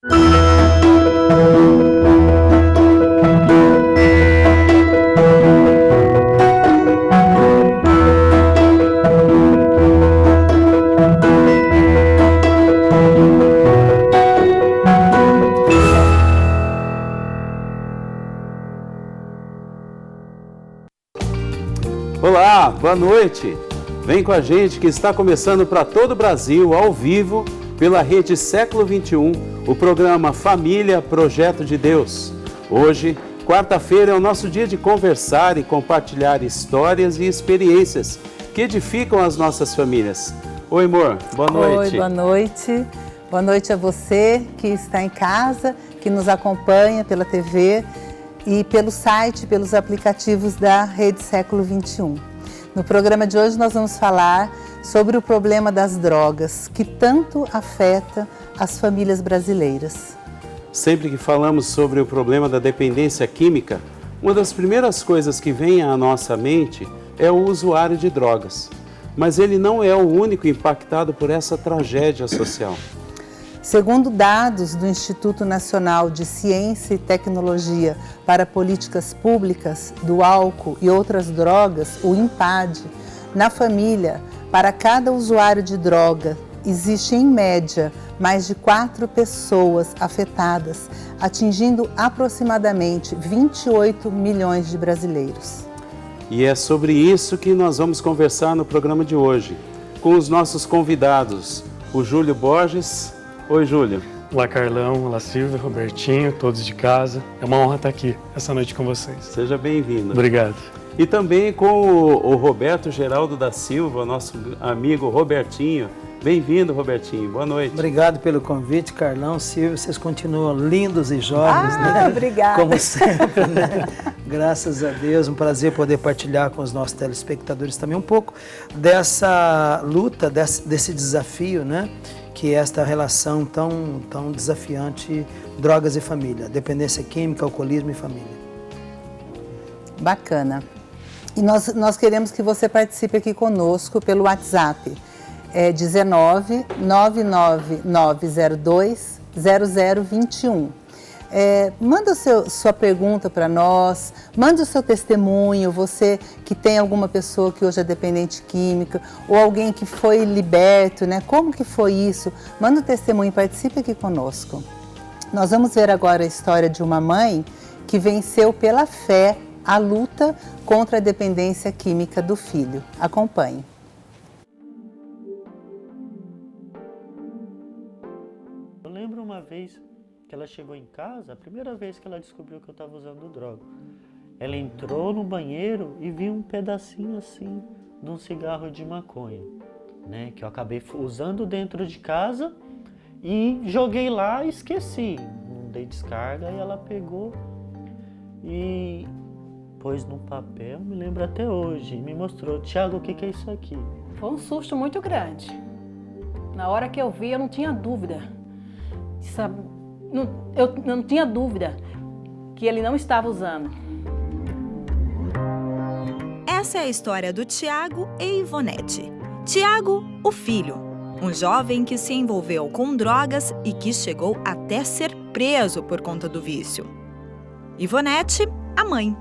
Olá, boa noite. Vem com a gente que está começando para todo o Brasil, ao vivo, pela rede Século XXI, o programa Família Projeto de Deus. Hoje, quarta-feira, é o nosso dia de conversar e compartilhar histórias e experiências que edificam as nossas famílias. Oi, amor, boa noite. Oi, boa noite. Boa noite a você que está em casa, que nos acompanha pela TV e pelo site, pelos aplicativos da Rede Século XXI. No programa de hoje nós vamos falar sobre o problema das drogas, que tanto afeta as famílias brasileiras. Sempre que falamos sobre o problema da dependência química, uma das primeiras coisas que vem à nossa mente é o usuário de drogas. Mas ele não é o único impactado por essa tragédia social. Segundo dados do Instituto Nacional de Ciência e Tecnologia para Políticas Públicas do Álcool e Outras Drogas, o INPAD, na família, para cada usuário de droga, existe em média mais de 4 pessoas afetadas, atingindo aproximadamente 28 milhões de brasileiros. E é sobre isso que nós vamos conversar no programa de hoje, com os nossos convidados, o Júlio Borges. Oi, Júlio. Olá, Carlão, olá, Silvia, Robertinho, todos de casa. É uma honra estar aqui essa noite com vocês. Seja bem-vindo. Obrigado. E também com o Roberto Geraldo da Silva, nosso amigo Robertinho. Bem-vindo, Robertinho. Boa noite. Obrigado pelo convite, Carlão, Silvia. Vocês continuam lindos e jovens, né? Obrigada. Como sempre, né? Graças a Deus, um prazer poder partilhar com os nossos telespectadores também um pouco dessa luta, desse desafio, né? Que é esta relação tão desafiante, drogas e família, dependência química, alcoolismo e família. Bacana. E nós queremos que você participe aqui conosco pelo WhatsApp. É 19 99902 0021. Manda sua pergunta para nós, manda o seu testemunho, você que tem alguma pessoa que hoje é dependente química, ou alguém que foi liberto, né? Como que foi isso? Manda o testemunho, participe aqui conosco. Nós vamos ver agora a história de uma mãe que venceu pela fé a luta contra a dependência química do filho. Acompanhe. Eu lembro uma vez que ela chegou em casa, a primeira vez que ela descobriu que eu estava usando droga. Ela entrou no banheiro e viu um pedacinho assim de um cigarro de maconha, né? Que eu acabei usando dentro de casa e joguei lá e esqueci. Não dei descarga e ela pegou e pôs no papel, me lembro até hoje, e me mostrou: Tiago, o que é isso aqui? Foi um susto muito grande. Na hora que eu vi, eu não tinha dúvida. Eu não tinha dúvida que ele não estava usando. Essa é a história do Tiago e Ivonete. Tiago, o filho, um jovem que se envolveu com drogas e que chegou até ser preso por conta do vício. Ivonete, a mãe,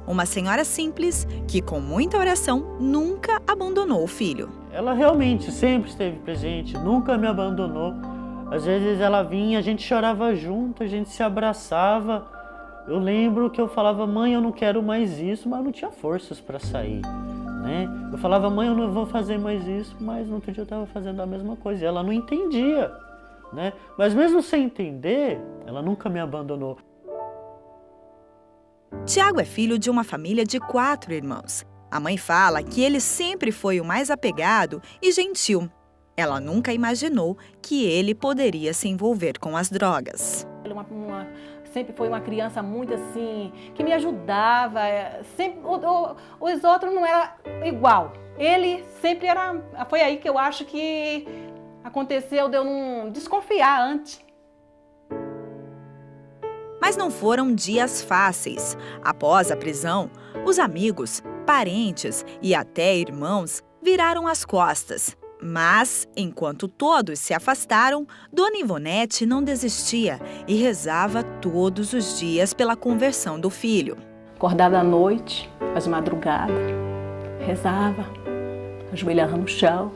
uma senhora simples que, com muita oração, nunca abandonou o filho. Ela realmente sempre esteve presente, nunca me abandonou. Às vezes ela vinha, a gente chorava junto, a gente se abraçava. Eu lembro que eu falava: mãe, eu não quero mais isso, mas eu não tinha forças para sair, né? Eu falava: mãe, eu não vou fazer mais isso, mas no outro dia eu estava fazendo a mesma coisa. E ela não entendia, né? Mas mesmo sem entender, ela nunca me abandonou. Tiago é filho de uma família de 4 irmãos. A mãe fala que ele sempre foi o mais apegado e gentil. Ela nunca imaginou que ele poderia se envolver com as drogas. Ele sempre foi uma criança muito assim, que me ajudava. Sempre, os outros não eram igual. Ele sempre era... Foi aí que eu acho que aconteceu de eu não desconfiar antes. Mas não foram dias fáceis. Após a prisão, os amigos, parentes e até irmãos viraram as costas. Mas, enquanto todos se afastaram, Dona Ivonete não desistia e rezava todos os dias pela conversão do filho. Acordava à noite, às madrugadas, rezava, ajoelhava no chão.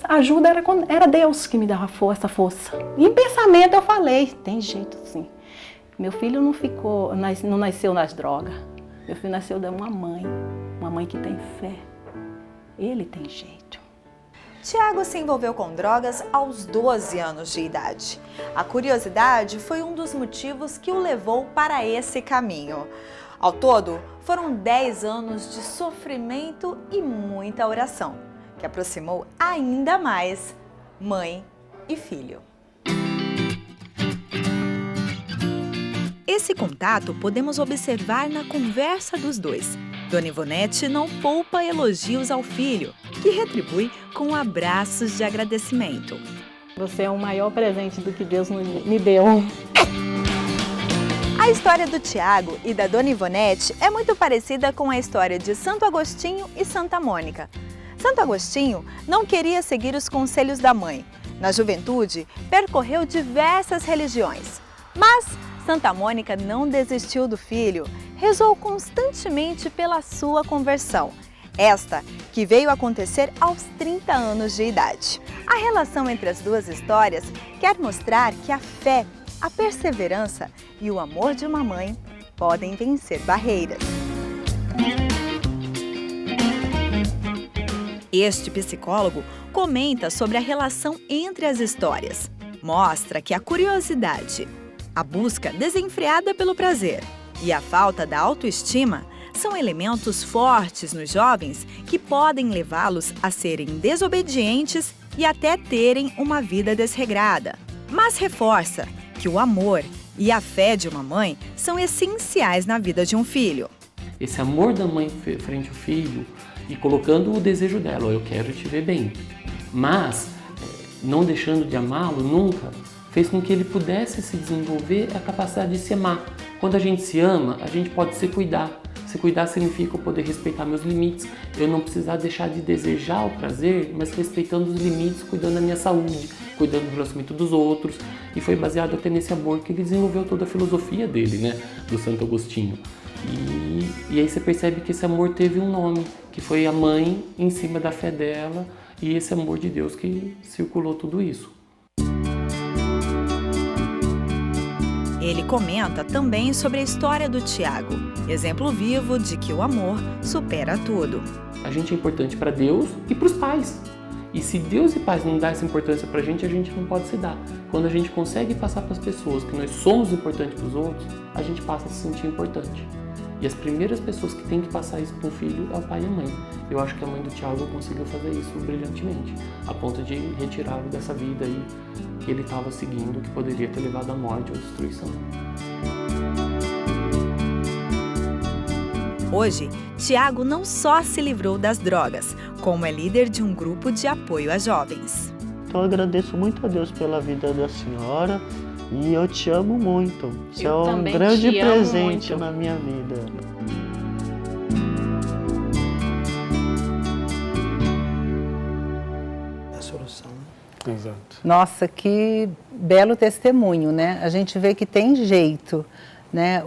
A ajuda era Deus que me dava essa força. E em pensamento eu falei, tem jeito sim. Meu filho não nasceu nas drogas. Meu filho nasceu de uma mãe que tem fé. Ele tem jeito. Tiago se envolveu com drogas aos 12 anos de idade. A curiosidade foi um dos motivos que o levou para esse caminho. Ao todo, foram 10 anos de sofrimento e muita oração, que aproximou ainda mais mãe e filho. Esse contato podemos observar na conversa dos dois. Dona Ivonete não poupa elogios ao filho, que retribui com abraços de agradecimento. Você é o maior presente do que Deus me deu. A história do Tiago e da Dona Ivonete é muito parecida com a história de Santo Agostinho e Santa Mônica. Santo Agostinho não queria seguir os conselhos da mãe. Na juventude, percorreu diversas religiões. Mas Santa Mônica não desistiu do filho, rezou constantemente pela sua conversão. Esta que veio acontecer aos 30 anos de idade. A relação entre as duas histórias quer mostrar que a fé, a perseverança e o amor de uma mãe podem vencer barreiras. Este psicólogo comenta sobre a relação entre as histórias. Mostra que a curiosidade, a busca desenfreada pelo prazer e a falta da autoestima são elementos fortes nos jovens que podem levá-los a serem desobedientes e até terem uma vida desregrada. Mas reforça que o amor e a fé de uma mãe são essenciais na vida de um filho. Esse amor da mãe frente ao filho e colocando o desejo dela, eu quero te ver bem, mas não deixando de amá-lo nunca, fez com que ele pudesse se desenvolver a capacidade de se amar. Quando a gente se ama, a gente pode se cuidar. Se cuidar significa eu poder respeitar meus limites, eu não precisar deixar de desejar o prazer, mas respeitando os limites, cuidando da minha saúde, cuidando do relacionamento dos outros. E foi baseado até nesse amor que ele desenvolveu toda a filosofia dele, né, do Santo Agostinho. E aí você percebe que esse amor teve um nome, que foi a mãe em cima da fé dela e esse amor de Deus que circulou tudo isso. Ele comenta também sobre a história do Tiago, exemplo vivo de que o amor supera tudo. A gente é importante para Deus e para os pais. E se Deus e pais não dão essa importância para a gente não pode se dar. Quando a gente consegue passar para as pessoas que nós somos importantes para os outros, a gente passa a se sentir importante. E as primeiras pessoas que têm que passar isso para um filho é o pai e a mãe. Eu acho que a mãe do Tiago conseguiu fazer isso brilhantemente, a ponto de retirá-lo dessa vida aí que ele estava seguindo, que poderia ter levado à morte ou destruição. Hoje, Tiago não só se livrou das drogas, como é líder de um grupo de apoio a jovens. Então eu agradeço muito a Deus pela vida da senhora e eu te amo muito. Você é um grande presente na minha vida. É a solução. Exato. Nossa, que belo testemunho, né? A gente vê que tem jeito, né?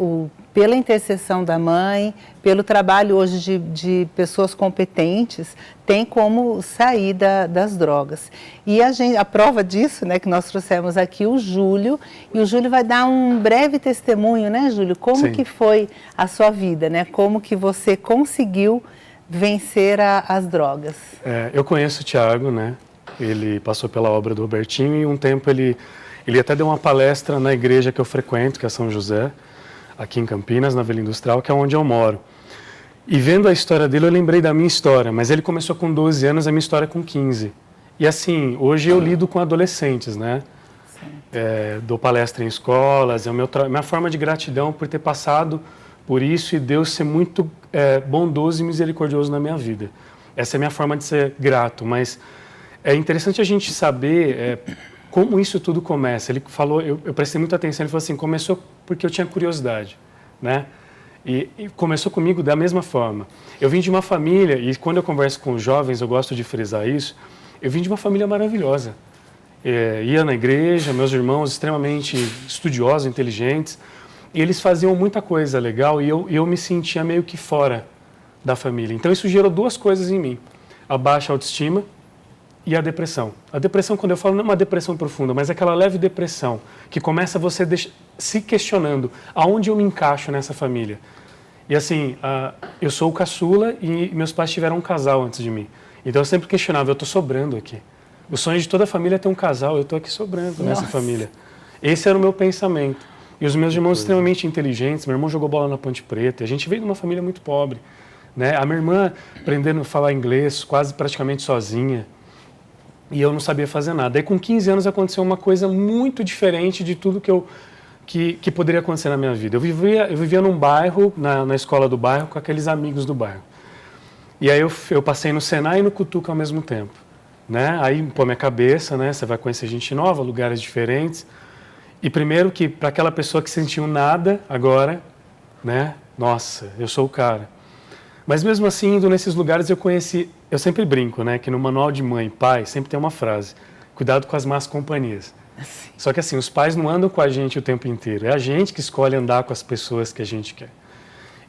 Pela intercessão da mãe, pelo trabalho hoje de pessoas competentes, tem como sair das drogas. E a prova disso, né, que nós trouxemos aqui, o Júlio, e o Júlio vai dar um breve testemunho, né, Júlio? Como Sim. que foi a sua vida, né? Como que você conseguiu vencer as drogas? Eu conheço o Tiago, né? Ele passou pela obra do Robertinho e um tempo ele até deu uma palestra na igreja que eu frequento, que é São José, aqui em Campinas, na Vila Industrial, que é onde eu moro. E vendo a história dele, eu lembrei da minha história, mas ele começou com 12 anos, a minha história com 15. E assim, hoje eu lido com adolescentes, né? Dou palestra em escolas, é minha forma de gratidão por ter passado por isso e Deus ser muito bondoso e misericordioso na minha vida. Essa é a minha forma de ser grato, mas é interessante a gente saber como isso tudo começa. Ele falou, eu prestei muita atenção, ele falou assim, começou porque eu tinha curiosidade, né? E começou comigo da mesma forma. Eu vim de uma família, e quando eu converso com os jovens, eu gosto de frisar isso, eu vim de uma família maravilhosa. Ia na igreja, meus irmãos extremamente estudiosos, inteligentes, e eles faziam muita coisa legal e eu me sentia meio que fora da família. Então isso gerou duas coisas em mim: a baixa autoestima e a depressão. A depressão, quando eu falo, não é uma depressão profunda, mas é aquela leve depressão que começa você se questionando aonde eu me encaixo nessa família. E assim, eu sou o caçula e meus pais tiveram um casal antes de mim. Então eu sempre questionava, eu estou sobrando aqui. O sonho de toda a família é ter um casal, eu estou aqui sobrando nessa família. Esse era o meu pensamento. E os meus irmãos extremamente inteligentes, meu irmão jogou bola na Ponte Preta, a gente veio de uma família muito pobre, né? A minha irmã aprendendo a falar inglês quase praticamente sozinha, e eu não sabia fazer nada. Aí com 15 anos aconteceu uma coisa muito diferente de tudo que poderia acontecer na minha vida. Eu vivia num bairro, na escola do bairro, com aqueles amigos do bairro. E aí eu passei no Senai e no Cutuca ao mesmo tempo, né? Aí pô, minha cabeça, né? Você vai conhecer gente nova, lugares diferentes. E primeiro que para aquela pessoa que sentiu nada agora, né? Nossa, eu sou o cara. Mas mesmo assim, indo nesses lugares eu sempre brinco, né? Que no manual de mãe e pai sempre tem uma frase: cuidado com as más companhias. Só que assim, os pais não andam com a gente o tempo inteiro. É a gente que escolhe andar com as pessoas que a gente quer.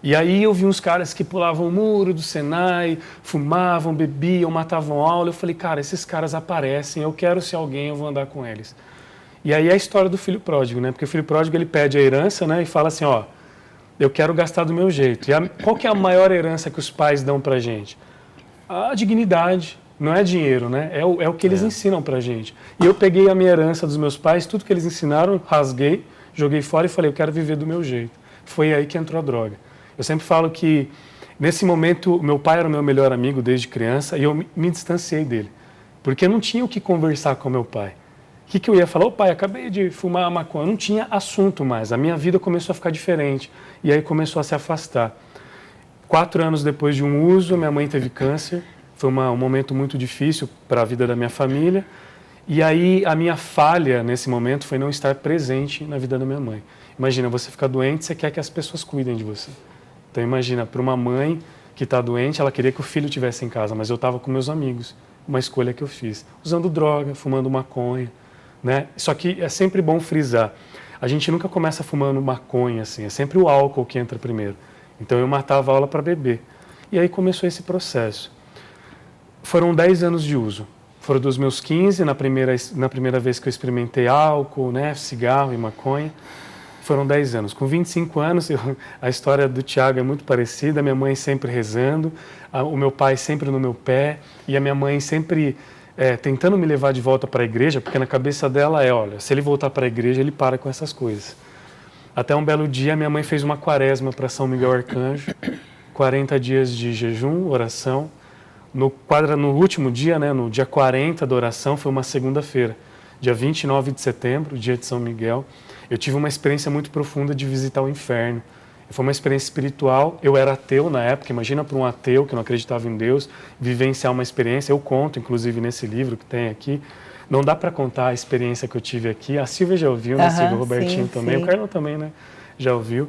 E aí eu vi uns caras que pulavam o muro do Senai, fumavam, bebiam, matavam aula. Eu falei, cara, esses caras aparecem, eu quero ser alguém, eu vou andar com eles. E aí é a história do filho pródigo, né? Porque o filho pródigo, ele pede a herança, né? E fala assim, ó, eu quero gastar do meu jeito. E qual que é a maior herança que os pais dão pra gente? A dignidade. Não é dinheiro, né? É o que eles ensinam pra gente. E eu peguei a minha herança dos meus pais, tudo que eles ensinaram, rasguei, joguei fora e falei, eu quero viver do meu jeito. Foi aí que entrou a droga. Eu sempre falo que, nesse momento, meu pai era o meu melhor amigo desde criança e eu me distanciei dele. Porque eu não tinha o que conversar com meu pai. O que eu ia falar? Ô pai, acabei de fumar maconha. Não tinha assunto mais. A minha vida começou a ficar diferente. E aí começou a se afastar. 4 anos depois de um uso, minha mãe teve câncer. Foi um momento muito difícil para a vida da minha família. E aí a minha falha nesse momento foi não estar presente na vida da minha mãe. Imagina, você ficar doente, você quer que as pessoas cuidem de você. Então imagina, para uma mãe que está doente, ela queria que o filho estivesse em casa, mas eu estava com meus amigos. Uma escolha que eu fiz. Usando droga, fumando maconha, né? Só que é sempre bom frisar. A gente nunca começa fumando maconha, assim. É sempre o álcool que entra primeiro. Então eu matava a aula para beber. E aí começou esse processo. Foram 10 anos de uso. Foram dos meus 15, na primeira vez que eu experimentei álcool, né, cigarro e maconha. Foram 10 anos. Com 25 anos, a história do Tiago é muito parecida. Minha mãe sempre rezando, o meu pai sempre no meu pé e a minha mãe sempre tentando me levar de volta para a igreja, porque na cabeça dela olha, se ele voltar para a igreja, ele para com essas coisas. Até um belo dia, minha mãe fez uma quaresma para São Miguel Arcanjo, 40 dias de jejum, oração. No último dia, né, no dia 40 da oração, foi uma segunda-feira, dia 29 de setembro, dia de São Miguel. Eu tive uma experiência muito profunda de visitar o inferno. Foi uma experiência espiritual. Eu era ateu na época, imagina para um ateu que não acreditava em Deus, vivenciar uma experiência. Eu conto, inclusive, nesse livro que tem aqui. Não dá para contar a experiência que eu tive aqui. A Silvia já ouviu, né? O Robertinho sim, também, sim. O Carlos também, né? Já ouviu.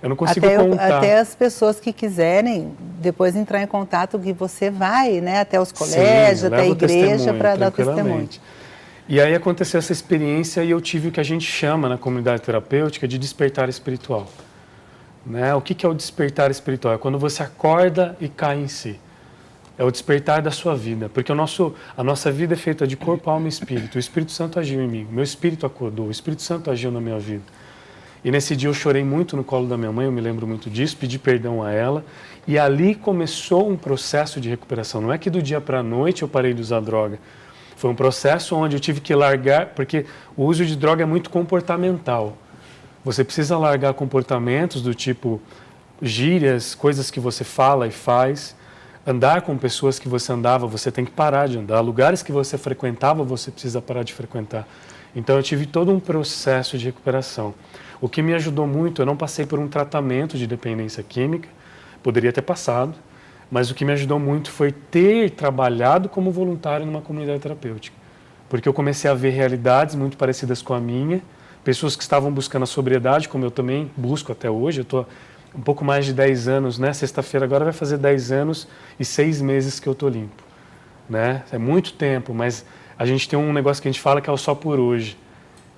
Eu não consigo contar. Até as pessoas que quiserem depois entrar em contato, que você vai, né? Até os colégios, sim, até a igreja para dar testemunho. E aí aconteceu essa experiência e eu tive o que a gente chama na comunidade terapêutica de despertar espiritual. Né? O que é o despertar espiritual? É quando você acorda e cai em si. É o despertar da sua vida, porque a nossa vida é feita de corpo, alma e espírito. O Espírito Santo agiu em mim, meu espírito acordou, o Espírito Santo agiu na minha vida. E nesse dia eu chorei muito no colo da minha mãe, eu me lembro muito disso, pedi perdão a ela. E ali começou um processo de recuperação. Não é que do dia para a noite eu parei de usar droga. Foi um processo onde eu tive que largar, porque o uso de droga é muito comportamental. Você precisa largar comportamentos do tipo gírias, coisas que você fala e faz. Andar com pessoas que você andava, você tem que parar de andar. Lugares que você frequentava, você precisa parar de frequentar. Então eu tive todo um processo de recuperação. O que me ajudou muito, eu não passei por um tratamento de dependência química, poderia ter passado, mas o que me ajudou muito foi ter trabalhado como voluntário numa comunidade terapêutica. Porque eu comecei a ver realidades muito parecidas com a minha, pessoas que estavam buscando a sobriedade, como eu também busco até hoje. Eu estou um pouco mais de 10 anos, né? Sexta-feira agora vai fazer 10 anos e 6 meses que eu estou limpo. né? É muito tempo, mas a gente tem um negócio que a gente fala que é o só por hoje.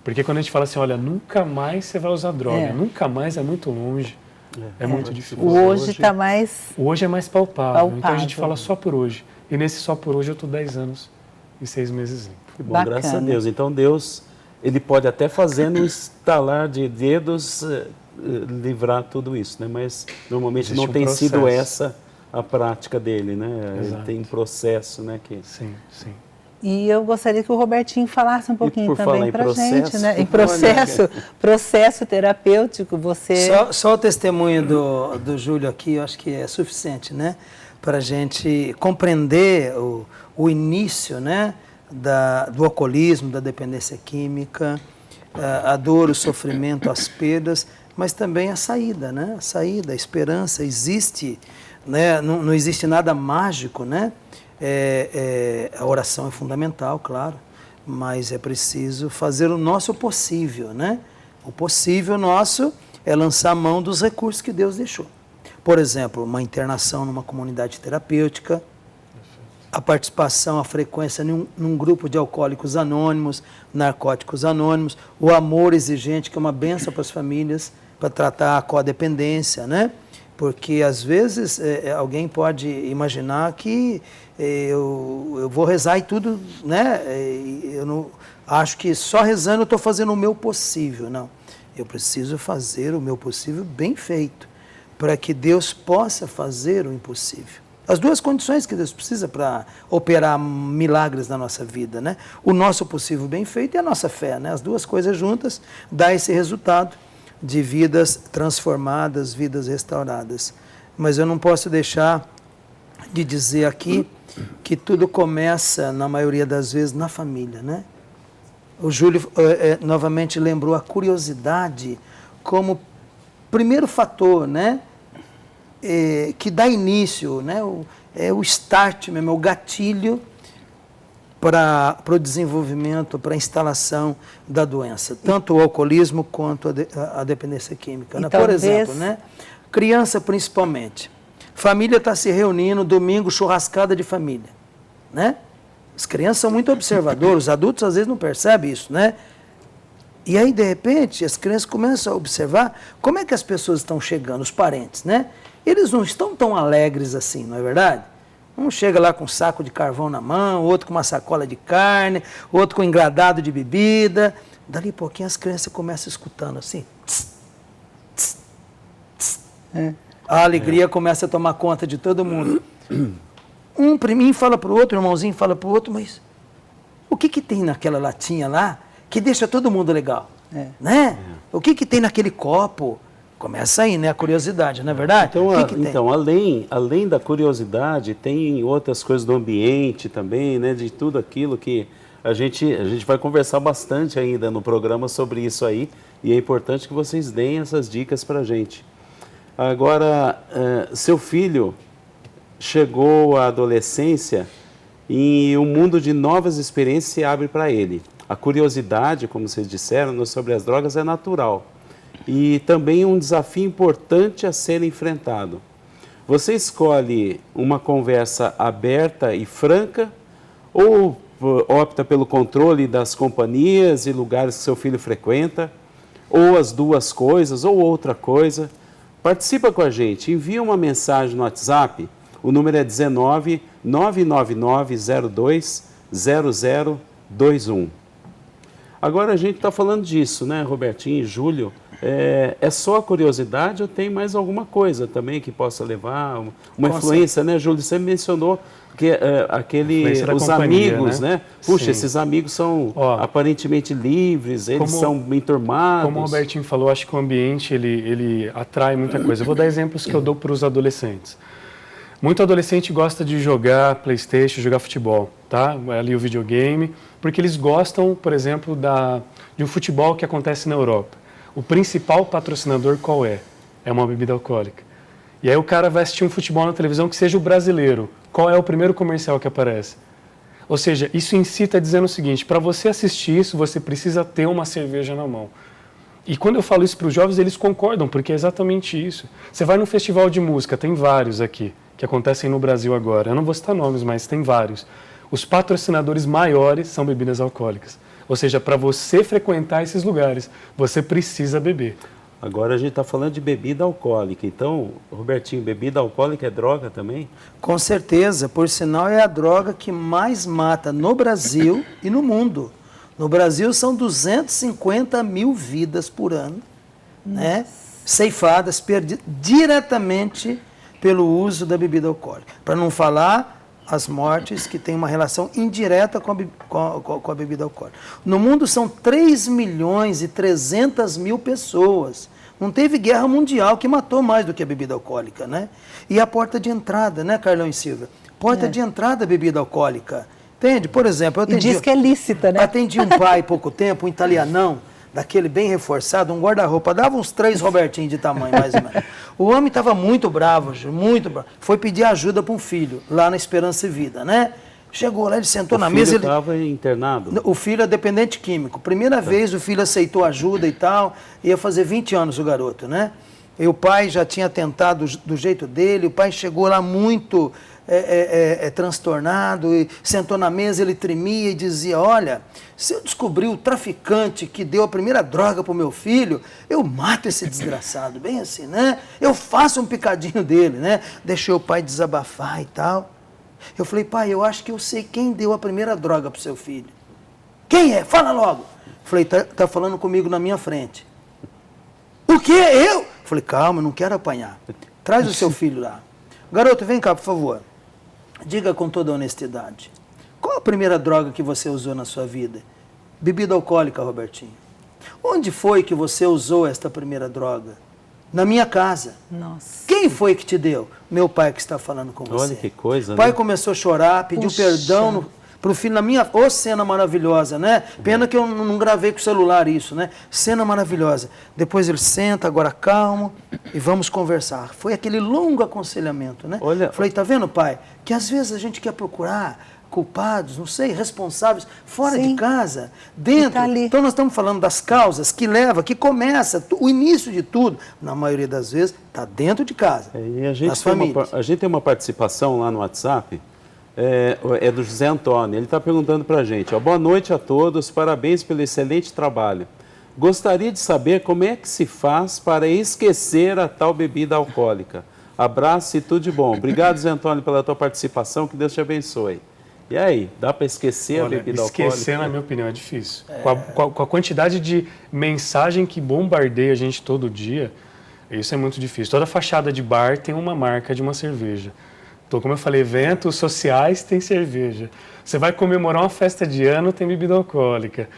Porque quando a gente fala assim, olha, nunca mais você vai usar droga, nunca mais é muito longe, é muito difícil. O hoje está mais... O hoje é mais palpável, então a gente fala só por hoje. E nesse só por hoje eu estou 10 anos e 6 meses limpo. Que bom, graças a Deus. Então Deus, Ele pode até fazer no estalar de dedos livrar tudo isso, né? Mas normalmente Existe não tem processo. sido essa a prática dele, né? Exato. Ele tem um processo, né? Que... Sim, sim. E eu gostaria que o Robertinho falasse um pouquinho também para a gente, né? Em processo, processo terapêutico, você... Só o testemunho do Júlio aqui, eu acho que é suficiente, né? Para a gente compreender o início, né? Do alcoolismo, da dependência química, a dor, o sofrimento, as perdas, mas também a saída, né? A saída, a esperança, existe, né? Não existe nada mágico, né? A oração é fundamental, claro, mas é preciso fazer o nosso possível, né? O possível nosso é lançar a mão dos recursos que Deus deixou. Por exemplo, uma internação numa comunidade terapêutica, a participação, a frequência num grupo de alcoólicos anônimos, narcóticos anônimos, o amor exigente, que é uma bênção para as famílias, para tratar a codependência, né? Porque, às vezes, alguém pode imaginar que eu vou rezar e tudo, né? Eu não acho que só rezando eu estou fazendo o meu possível. Não, eu preciso fazer o meu possível bem feito, para que Deus possa fazer o impossível. As duas condições que Deus precisa para operar milagres na nossa vida, né? O nosso possível bem feito e a nossa fé, né? As duas coisas juntas dá esse resultado de vidas transformadas, vidas restauradas. Mas eu não posso deixar de dizer aqui que tudo começa, na maioria das vezes, na família, né? O Júlio novamente lembrou a curiosidade como primeiro fator, né? Que dá início, né? O start mesmo, o gatilho para o desenvolvimento, para a instalação da doença, tanto o alcoolismo quanto a dependência química. Né? Por exemplo, né? Criança principalmente. Família está se reunindo, domingo, churrascada de família. Né? As crianças são muito observadoras, os adultos às vezes não percebem isso, né? E aí, de repente, as crianças começam a observar como é que as pessoas estão chegando, os parentes, né? Eles não estão tão alegres assim, não é verdade? Um chega lá com um saco de carvão na mão, outro com uma sacola de carne, outro com um engradado de bebida. Dali a pouquinho as crianças começam escutando assim. Tss, tss, tss. A alegria começa a tomar conta de todo mundo. Um priminho fala para o outro, um irmãozinho fala para o outro, mas o que tem naquela latinha lá que deixa todo mundo legal? Né? O que tem naquele copo? Começa aí, né? A curiosidade, não é verdade? Então, além da curiosidade, tem outras coisas do ambiente também, né? De tudo aquilo que a gente vai conversar bastante ainda no programa sobre isso aí. E é importante que vocês deem essas dicas para a gente. Agora, seu filho chegou à adolescência e um mundo de novas experiências se abre para ele. A curiosidade, como vocês disseram, sobre as drogas é natural. E também um desafio importante a ser enfrentado. Você escolhe uma conversa aberta e franca ou opta pelo controle das companhias e lugares que seu filho frequenta, ou as duas coisas, ou outra coisa? Participa com a gente, envia uma mensagem no WhatsApp, o número é 19 999 02 0021. Agora a gente está falando disso, né, Robertinho e Júlio? É só a curiosidade ou tem mais alguma coisa também que possa levar uma influência, né, Júlio? Você mencionou que os amigos, né? Puxa, esses amigos são aparentemente livres, eles são bem turmados. Como o Robertinho falou, acho que o ambiente ele atrai muita coisa. Eu vou dar exemplos que eu dou para os adolescentes. Muito adolescente gosta de jogar PlayStation, jogar futebol, tá? Ali o videogame, porque eles gostam, por exemplo, de um futebol que acontece na Europa. O principal patrocinador qual é? É uma bebida alcoólica. E aí o cara vai assistir um futebol na televisão que seja o brasileiro. Qual é o primeiro comercial que aparece? Ou seja, isso em si está dizendo o seguinte, para você assistir isso, você precisa ter uma cerveja na mão. E quando eu falo isso para os jovens, eles concordam, porque é exatamente isso. Você vai num festival de música, tem vários aqui, que acontecem no Brasil agora. Eu não vou citar nomes, mas tem vários. os patrocinadores maiores são bebidas alcoólicas. Ou seja, para você frequentar esses lugares, você precisa beber. Agora a gente está falando de bebida alcoólica. Então, Robertinho, bebida alcoólica é droga também? Com certeza, por sinal é a droga que mais mata no Brasil e no mundo. No Brasil são 250 mil vidas por ano, né? Ceifadas, perdidas diretamente pelo uso da bebida alcoólica. Para não falar as mortes que têm uma relação indireta com a bebida alcoólica. No mundo são 3.300.000 pessoas. Não teve guerra mundial que matou mais do que a bebida alcoólica, né? E a porta de entrada, né, Carlão e Silvia? Porta de entrada da bebida alcoólica. Entende? Por exemplo, eu atendi... E diz que é lícita, né? Atendi um pai há pouco tempo, um italianão, daquele bem reforçado, um guarda-roupa, dava uns 3 Robertinhos de tamanho, mais ou menos. O homem estava muito bravo, muito bravo. Foi pedir ajuda para um filho, lá na Esperança e Vida, né? Chegou lá, ele sentou na mesa... O filho estava internado? O filho é dependente químico. Primeira vez o filho aceitou ajuda e tal, ia fazer 20 anos o garoto, né? E o pai já tinha tentado do jeito dele, o pai chegou lá muito transtornado, e sentou na mesa, ele tremia e dizia, olha, se eu descobrir o traficante que deu a primeira droga para o meu filho, eu mato esse desgraçado, bem assim, né? Eu faço um picadinho dele, né? Deixei o pai desabafar e tal. Eu falei, pai, eu acho que eu sei quem deu a primeira droga para o seu filho. Quem é? Fala logo. Falei, tá falando comigo na minha frente. O quê? Eu? Falei, calma, eu não quero apanhar. Traz o seu filho lá. Garoto, vem cá, por favor. Diga com toda honestidade. Qual a primeira droga que você usou na sua vida? Bebida alcoólica, Robertinho. Onde foi que você usou esta primeira droga? Na minha casa. Nossa. Quem foi que te deu? Meu pai que está falando com você. Olha que coisa, O pai né? começou a chorar, pediu perdão pro filho na minha... Ô, cena maravilhosa, né? Pena que eu não gravei com o celular isso, né? Cena maravilhosa. Depois ele senta, agora calmo, e vamos conversar. Foi aquele longo aconselhamento, né? Olha... Falei, tá vendo, pai? Que às vezes a gente quer procurar culpados, não sei, responsáveis, fora de casa, dentro. Tá ali. Então nós estamos falando das causas que leva, que começa, o início de tudo, na maioria das vezes, está dentro de casa, E a gente nas famílias. a gente tem uma participação lá no WhatsApp, é do José Antônio. Ele está perguntando para a gente, ó, boa noite a todos, parabéns pelo excelente trabalho. Gostaria de saber como é que se faz para esquecer a tal bebida alcoólica. Abraço e tudo de bom. Obrigado, José Antônio, pela tua participação, que Deus te abençoe. E aí, dá para esquecer a bebida alcoólica? Esquecer, na minha opinião, é difícil. Com a quantidade de mensagem que bombardeia a gente todo dia, isso é muito difícil. Toda fachada de bar tem uma marca de uma cerveja. Então, como eu falei, eventos sociais tem cerveja. Você vai comemorar uma festa de ano, tem bebida alcoólica.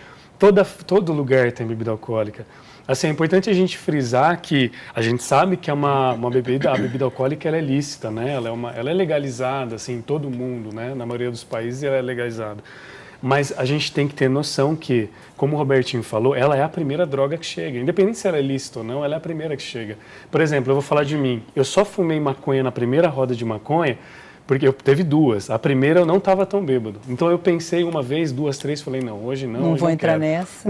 Todo lugar tem bebida alcoólica. Assim, é importante a gente frisar que a gente sabe que é uma bebida, a bebida alcoólica ela é lícita, né? Ela é legalizada, assim, em todo mundo, né? Na maioria dos países ela é legalizada. Mas a gente tem que ter noção que, como o Robertinho falou, ela é a primeira droga que chega. Independente se ela é lícita ou não, ela é a primeira que chega. Por exemplo, eu vou falar de mim. Eu só fumei maconha na primeira roda de maconha porque teve 2. A primeira eu não estava tão bêbado. Então eu pensei uma vez, 2, 3, falei, não, hoje não. Não hoje vou não entrar quero. nessa.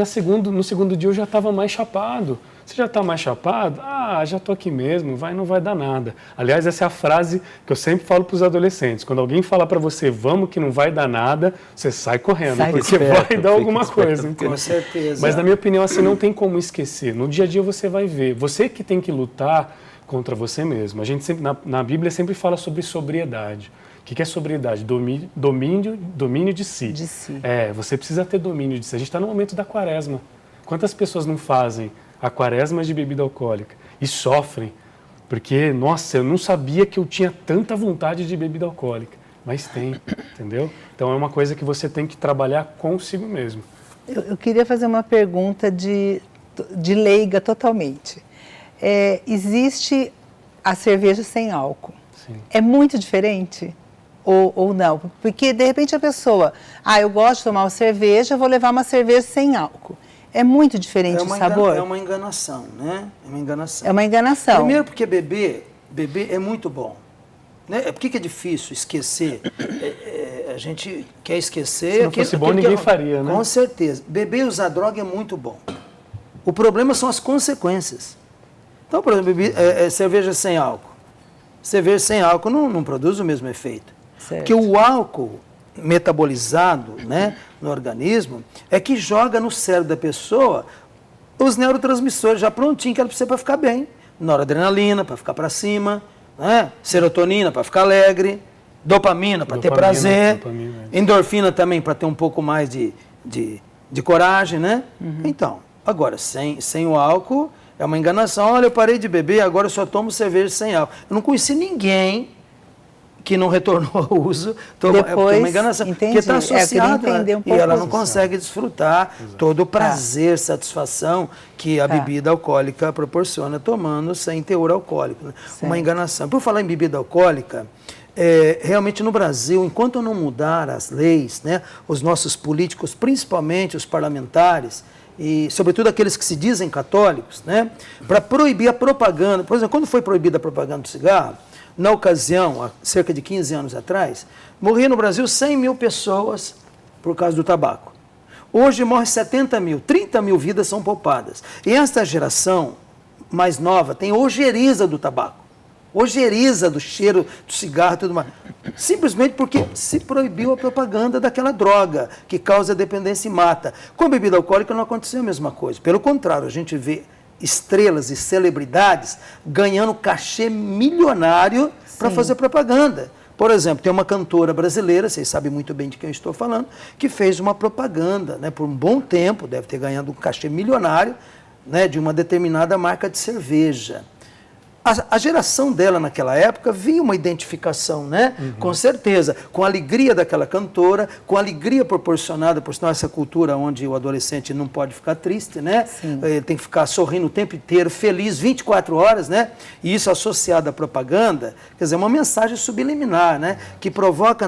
No segundo dia eu já estava mais chapado. Você já está mais chapado? Ah, já estou aqui mesmo, não vai dar nada. Aliás, essa é a frase que eu sempre falo para os adolescentes. Quando alguém fala para você, vamos que não vai dar nada, você sai correndo, porque vai dar alguma coisa. Com certeza. Mas na minha opinião, assim, não tem como esquecer. No dia a dia você vai ver. Você que tem que lutar contra você mesmo. A gente sempre, na Bíblia sempre fala sobre sobriedade. O que é sobriedade? Domínio de si. De si. Você precisa ter domínio de si. A gente está no momento da quaresma. Quantas pessoas não fazem a quaresma de bebida alcoólica e sofrem? Porque, nossa, eu não sabia que eu tinha tanta vontade de bebida alcoólica. Mas tem, entendeu? Então é uma coisa que você tem que trabalhar consigo mesmo. Eu queria fazer uma pergunta de leiga totalmente. Existe a cerveja sem álcool. Sim. É muito diferente? Ou não? Porque, de repente, a pessoa... eu gosto de tomar uma cerveja, vou levar uma cerveja sem álcool. É muito diferente o sabor? É uma enganação, né? É uma enganação. É uma enganação. Primeiro porque beber é muito bom. Né? Por que é difícil esquecer? A gente quer esquecer... Se não fosse bom, ninguém faria, né? Com certeza. Beber e usar droga é muito bom. O problema são as consequências. Então, por exemplo, cerveja sem álcool. Cerveja sem álcool não produz o mesmo efeito. Certo. Porque o álcool, metabolizado, né, no organismo, é que joga no cérebro da pessoa os neurotransmissores já prontinhos que ela precisa para ficar bem. Noradrenalina, para ficar para cima, né? Serotonina, para ficar alegre, dopamina, para ter prazer, endorfina também, para ter um pouco mais de coragem, né? Então, agora, sem o álcool, é uma enganação. Olha, eu parei de beber, agora eu só tomo cerveja sem álcool. Eu não conheci ninguém que não retornou ao uso, é uma enganação, porque está associado, e ela não consegue desfrutar todo o prazer, satisfação que a bebida alcoólica proporciona tomando sem teor alcoólico. Né? Uma enganação. Por falar em bebida alcoólica, realmente no Brasil, enquanto não mudar as leis, né, os nossos políticos, principalmente os parlamentares, e sobretudo aqueles que se dizem católicos, né, para proibir a propaganda, por exemplo, quando foi proibida a propaganda do cigarro, na ocasião, há cerca de 15 anos atrás, morriam no Brasil 100 mil pessoas por causa do tabaco. Hoje morre 70 mil, 30 mil vidas são poupadas. E esta geração mais nova tem ojeriza do tabaco, ojeriza do cheiro do cigarro e tudo mais. Simplesmente porque se proibiu a propaganda daquela droga que causa dependência e mata. Com a bebida alcoólica não aconteceu a mesma coisa. Pelo contrário, a gente vê estrelas e celebridades ganhando cachê milionário para fazer propaganda. Por exemplo, tem uma cantora brasileira, vocês sabem muito bem de quem eu estou falando, que fez uma propaganda, né, por um bom tempo, deve ter ganhado um cachê milionário, né, de uma determinada marca de cerveja. A geração dela naquela época via uma identificação, né? Com certeza, com a alegria daquela cantora, com a alegria proporcionada por essa cultura onde o adolescente não pode ficar triste, né? Ele tem que ficar sorrindo o tempo inteiro, feliz 24 horas, né? E isso associado à propaganda, quer dizer, uma mensagem subliminar, né? Que provoca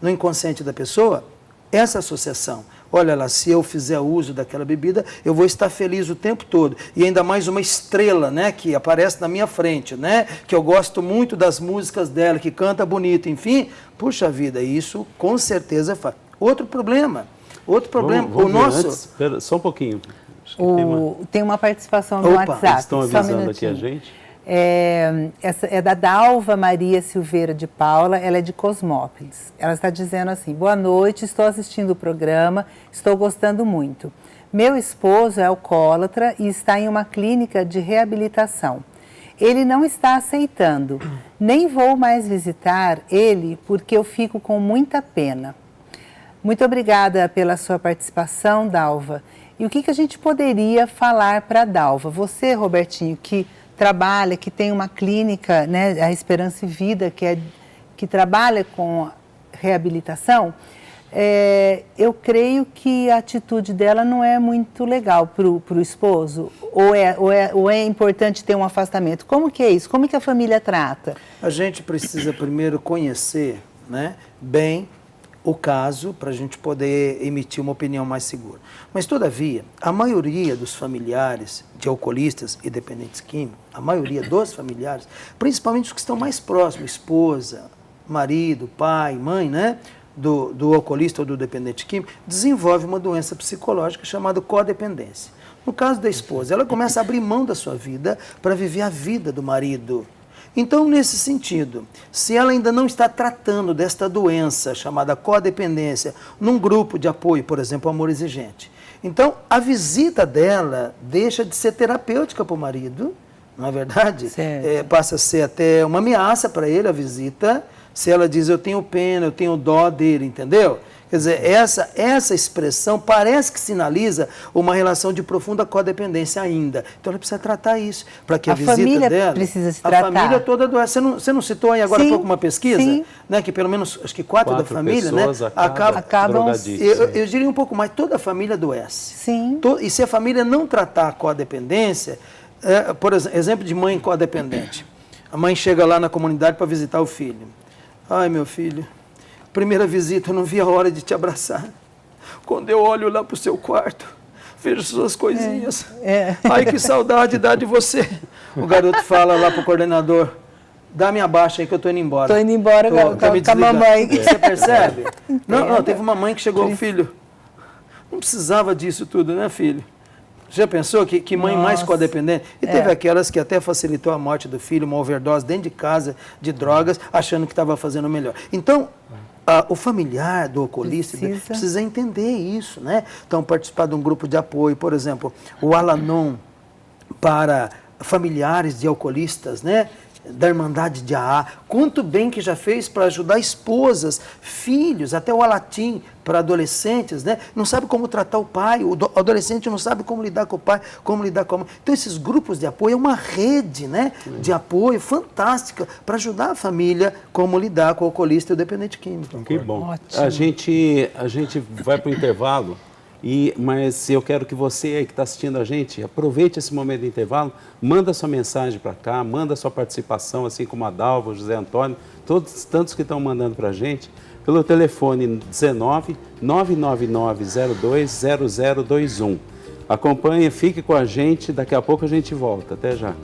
no inconsciente da pessoa essa associação. Olha lá, se eu fizer uso daquela bebida, eu vou estar feliz o tempo todo. E ainda mais uma estrela, né, que aparece na minha frente, né, que eu gosto muito das músicas dela, que canta bonito, enfim. Puxa vida, isso com certeza faz. Outro problema. Vamos antes, só um pouquinho. Tem uma participação no WhatsApp. Eles estão avisando aqui a gente. Essa é da Dalva Maria Silveira de Paula, ela é de Cosmópolis. Ela está dizendo assim: boa noite, estou assistindo o programa, estou gostando muito. Meu esposo é alcoólatra e está em uma clínica de reabilitação. Ele não está aceitando, nem vou mais visitar ele porque eu fico com muita pena. Muito obrigada pela sua participação, Dalva. E o que a gente poderia falar para a Dalva? Você, Robertinho, que trabalha, que tem uma clínica, né, a Esperança e Vida, que trabalha com reabilitação, eu creio que a atitude dela não é muito legal para o esposo, ou é importante ter um afastamento. Como que é isso? Como que a família trata? A gente precisa primeiro conhecer, né, bem o caso para a gente poder emitir uma opinião mais segura. Mas, todavia, a maioria dos familiares de alcoolistas e dependentes químicos, a maioria dos familiares, principalmente os que estão mais próximos, esposa, marido, pai, mãe, né, do alcoolista ou do dependente químico, desenvolve uma doença psicológica chamada codependência. No caso da esposa, ela começa a abrir mão da sua vida para viver a vida do marido. Então, nesse sentido, se ela ainda não está tratando desta doença chamada codependência num grupo de apoio, por exemplo, Amor Exigente, então a visita dela deixa de ser terapêutica para o marido, não é verdade? Passa a ser até uma ameaça para ele a visita, se ela diz eu tenho pena, eu tenho dó dele, entendeu? Quer dizer, essa expressão parece que sinaliza uma relação de profunda codependência ainda. Então, ela precisa tratar isso, para que a visita família dela... precisa se tratar. A família toda doença. Você não citou aí agora há pouco uma pesquisa? Sim. Né, que pelo menos, acho que 4 da família, né, acabam eu diria um pouco mais, toda a família adoece. Sim. E se a família não tratar a codependência, por exemplo de mãe codependente, a mãe chega lá na comunidade para visitar o filho. Ai, meu filho... Primeira visita, eu não vi a hora de te abraçar. Quando eu olho lá para o seu quarto, vejo suas coisinhas. Ai, que saudade dá de você. O garoto fala lá para o coordenador, dá minha baixa aí que eu estou indo embora. Estou indo embora com a mamãe. Você percebe? Não, teve uma mãe que chegou ao filho. Não precisava disso tudo, né, filho? Já pensou que mãe mais codependente? E teve aquelas que até facilitou a morte do filho, uma overdose dentro de casa de drogas, achando que estava fazendo melhor. Então, o familiar do alcoolista precisa entender isso, né? Então, participar de um grupo de apoio, por exemplo, o Al-Anon para familiares de alcoolistas, né? Da Irmandade de AA, quanto bem que já fez para ajudar esposas, filhos, até o Alatim para adolescentes, né? Não sabe como tratar o pai, o adolescente não sabe como lidar com o pai, como lidar com a mãe. Então esses grupos de apoio é uma rede, né, de apoio fantástica para ajudar a família como lidar com o alcoolista e o dependente químico. Que bom. Ótimo. A gente vai para o intervalo, mas eu quero que você aí que está assistindo a gente, aproveite esse momento de intervalo, manda sua mensagem para cá, manda sua participação, assim como a Dalva, o José Antônio, todos tantos que estão mandando para a gente, pelo telefone 19 999 02 0021. Acompanhe, fique com a gente, daqui a pouco a gente volta. Até já.